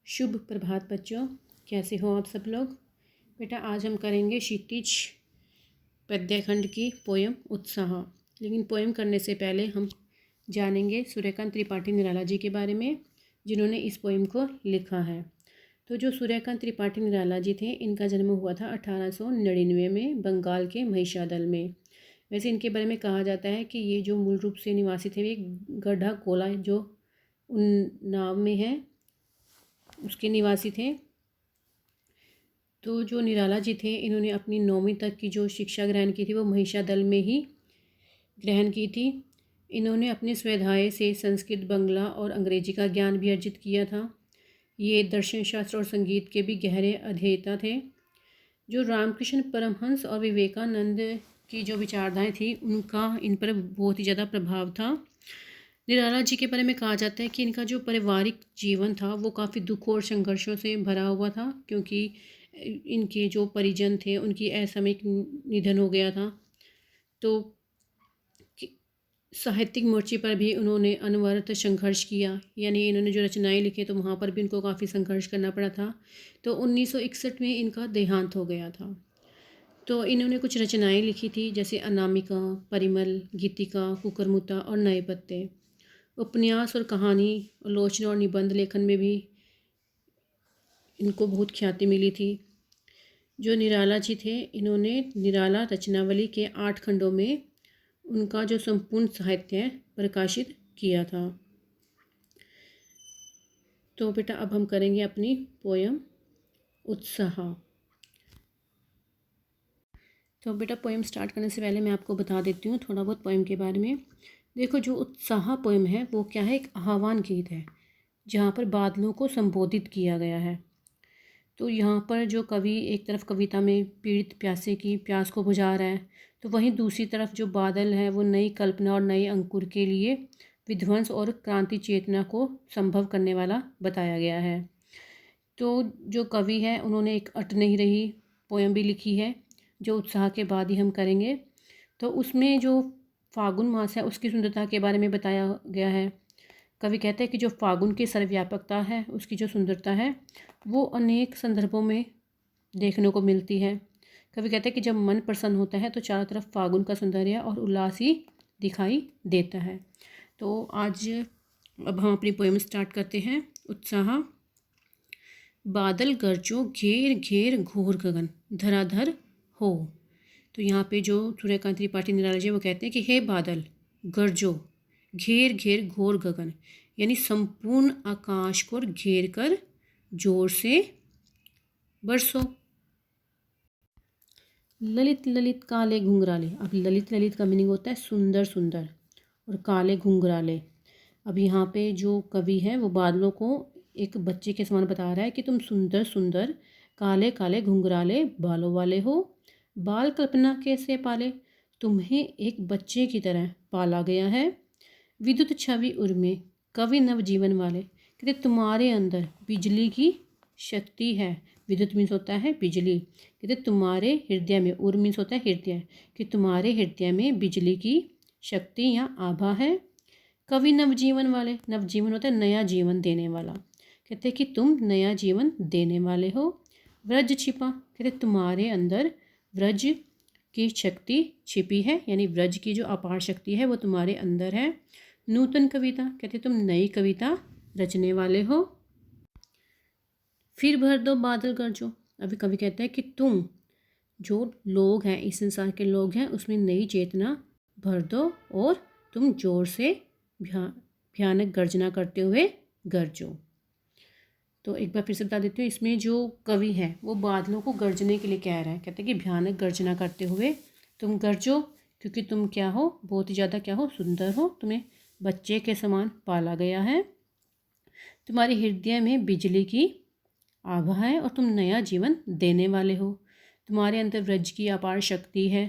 शुभ प्रभात बच्चों, कैसे हो आप सब लोग। बेटा आज हम करेंगे क्षितिज पद्यखंड की पोयम उत्साह। लेकिन पोयम करने से पहले हम जानेंगे सूर्यकांत त्रिपाठी निराला जी के बारे में, जिन्होंने इस पोयम को लिखा है। तो जो सूर्यकांत त्रिपाठी निराला जी थे, इनका जन्म हुआ था 1899 में बंगाल के महिषादल में। वैसे इनके बारे में कहा जाता है कि ये जो मूल रूप से निवासी थे वे गढ़ा कोला जो उन्नाव में है उसके निवासी थे। तो जो निराला जी थे, इन्होंने अपनी 9वीं तक की जो शिक्षा ग्रहण की थी वो महिषादल में ही ग्रहण की थी। इन्होंने अपने स्वाध्याय से संस्कृत, बंगला और अंग्रेजी का ज्ञान भी अर्जित किया था। ये दर्शन शास्त्र और संगीत के भी गहरे अध्येता थे। जो रामकृष्ण परमहंस और विवेकानंद की जो विचारधाराएं थी, उनका इन पर बहुत ही ज़्यादा प्रभाव था। निराला जी के बारे में कहा जाता है कि इनका जो पारिवारिक जीवन था वो काफ़ी दुखों और संघर्षों से भरा हुआ था, क्योंकि इनके जो परिजन थे उनकी असामयिक निधन हो गया था। तो साहित्यिक मोर्चे पर भी उन्होंने अनवरत संघर्ष किया, यानी इन्होंने जो रचनाएं लिखी तो वहाँ पर भी इनको काफ़ी संघर्ष करना पड़ा था। तो 1961 में इनका देहांत हो गया था। तो इन्होंने कुछ रचनाएं लिखी थी, जैसे अनामिका, परिमल, गीतिका, कुकरमुत्ता और नए पत्ते। उपन्यास और कहानी, आलोचना और निबंध लेखन में भी इनको बहुत ख्याति मिली थी। जो निराला जी थे, इन्होंने निराला रचनावली के 8 खंडों में उनका जो संपूर्ण साहित्य है प्रकाशित किया था। तो बेटा अब हम करेंगे अपनी पोयम उत्साह। तो बेटा पोयम स्टार्ट करने से पहले मैं आपको बता देती हूँ थोड़ा बहुत पोयम के बारे में। देखो, जो उत्साह पोयम है वो क्या है, एक आह्वान गीत है जहाँ पर बादलों को संबोधित किया गया है। तो यहाँ पर जो कवि एक तरफ कविता में पीड़ित प्यासे की प्यास को बुझा रहा है, तो वहीं दूसरी तरफ जो बादल है वो नई कल्पना और नए अंकुर के लिए विध्वंस और क्रांति चेतना को संभव करने वाला बताया गया है। तो जो कवि है उन्होंने एक अट नहीं रही पोयम भी लिखी है, जो उत्साह के बाद ही हम करेंगे। तो उसमें जो फागुन मास है उसकी सुंदरता के बारे में बताया गया है। कवि कहते हैं कि जो फागुन की सर्वव्यापकता है, उसकी जो सुंदरता है वो अनेक संदर्भों में देखने को मिलती है। कवि कहते हैं कि जब मन प्रसन्न होता है तो चारों तरफ फागुन का सौंदर्य और उल्लास ही दिखाई देता है। तो आज अब हम अपनी पोएम स्टार्ट करते हैं। उत्साह। बादल गरजो घेर घेर घोर गगन धराधर हो। तो यहाँ पे जो सूर्यकांत त्रिपाठी निराला जी वो कहते हैं कि हे बादल गरजो घेर घेर घोर गगन, यानी संपूर्ण आकाश को घेर कर जोर से बरसो। ललित ललित काले घुंघराले। अब ललित ललित का मीनिंग होता है सुंदर सुंदर, और काले घुंघराले। अब यहाँ पे जो कवि है वो बादलों को एक बच्चे के समान बता रहा है कि तुम सुंदर सुंदर काले काले घुंघराले बालों वाले हो। बाल कल्पना कैसे पाले, तुम्हें एक बच्चे की तरह पाला गया है। विद्युत छवि उर्मे कवि नवजीवन वाले, कहते तुम्हारे अंदर बिजली की शक्ति है। विद्युत मीन्स होता है बिजली, कहते तुम्हारे हृदय में, उर मीन्स होता है हृदय, कि तुम्हारे हृदय में बिजली की शक्ति या आभा है। कवि नवजीवन वाले, नवजीवन होता है नया जीवन देने वाला, कहते कि तुम नया जीवन देने वाले हो। व्रज छिपा, कहते तुम्हारे अंदर व्रज की शक्ति छिपी है, यानी व्रज की जो अपार शक्ति है वो तुम्हारे अंदर है। नूतन कविता, कहते तुम नई कविता रचने वाले हो। फिर भर दो बादल गरजो। अभी कवि कहता है कि तुम जो लोग हैं, इस संसार के लोग हैं, उसमें नई चेतना भर दो और तुम जोर से भयानक गर्जना करते हुए गरजो। तो एक बार फिर से बता देती हूँ, इसमें जो कवि है वो बादलों को गरजने के लिए कह रहा है। कहते हैं कि भयानक गर्जना करते हुए तुम गरजो, क्योंकि तुम क्या हो, बहुत ही ज़्यादा क्या हो, सुंदर हो, तुम्हें बच्चे के समान पाला गया है। तुम्हारे हृदय में बिजली की आभा है और तुम नया जीवन देने वाले हो। तुम्हारे अंदर व्रज की अपार शक्ति है,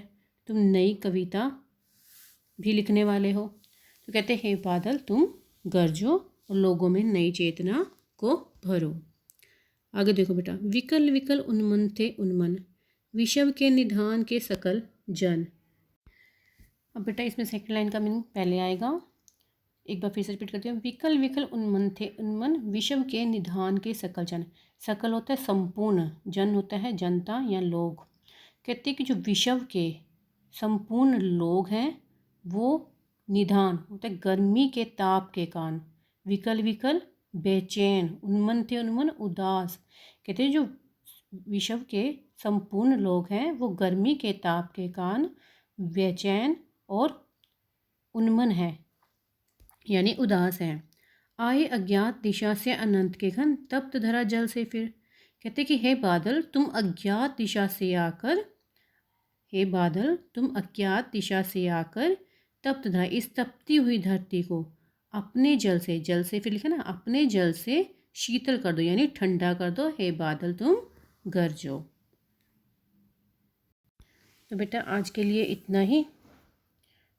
तुम नई कविता भी लिखने वाले हो। तो कहते हैं हे बादल तुम गरजो और लोगों में नई चेतना को भरो। आगे देखो बेटा। विकल विकल उन्मन थे उन्मन, विषव के निधान के सकल जन। अब बेटा इसमें सेकंड लाइन का मीनिंग पहले आएगा। एक बार फिर से रिपीट करती हूँ। विकल विकल उन्मन थे उन्मन, विषम के निधान के सकल जन। सकल होता है संपूर्ण, जन होता है जनता या लोग। कहते हैं कि जो विषम के संपूर्ण लोग हैं वो निधान होता है गर्मी के ताप के कारण। विकल विकल बेचैन, उन्मन थे उन्मन उदास। कहते हैं जो विश्व के संपूर्ण लोग हैं वो गर्मी के ताप के कारण बेचैन और उन्मन है यानी उदास हैं। आए अज्ञात दिशा से अनंत के घन, तप्त धरा जल से फिर। कहते कि हे बादल तुम अज्ञात दिशा से आकर, हे बादल तुम अज्ञात दिशा से आकर तप्त धरा, इस तपती हुई धरती को अपने जल से, जल से फिर लिखा ना, अपने जल से शीतल कर दो यानी ठंडा कर दो, हे बादल तुम गरजो। तो बेटा आज के लिए इतना ही।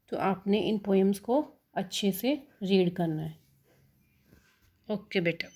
तो आपने इन पोएम्स को अच्छे से रीड करना है। ओके बेटा।